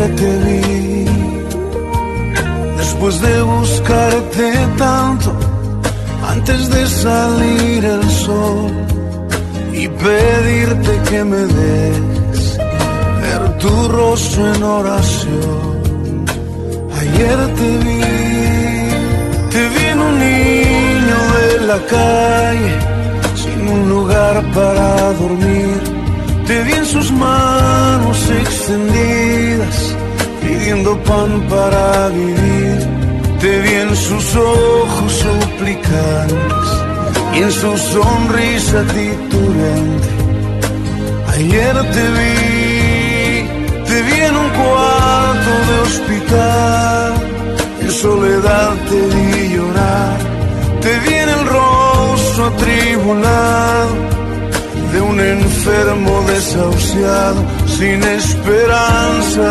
te vi. Después de buscarte tanto, antes de salir el sol, y pedirte que me dejes ver tu rostro en oración. Ayer te vi en un niño de la calle, sin un lugar para dormir. Te vi en sus manos extendidas, pidiendo pan para vivir. Te vi en sus ojos suplicantes y en su sonrisa titubante. Ayer te vi en un cuarto de hospital, en soledad te vi llorar. Te vi en el rostro atribulado de un enfermo desahuciado, sin esperanza.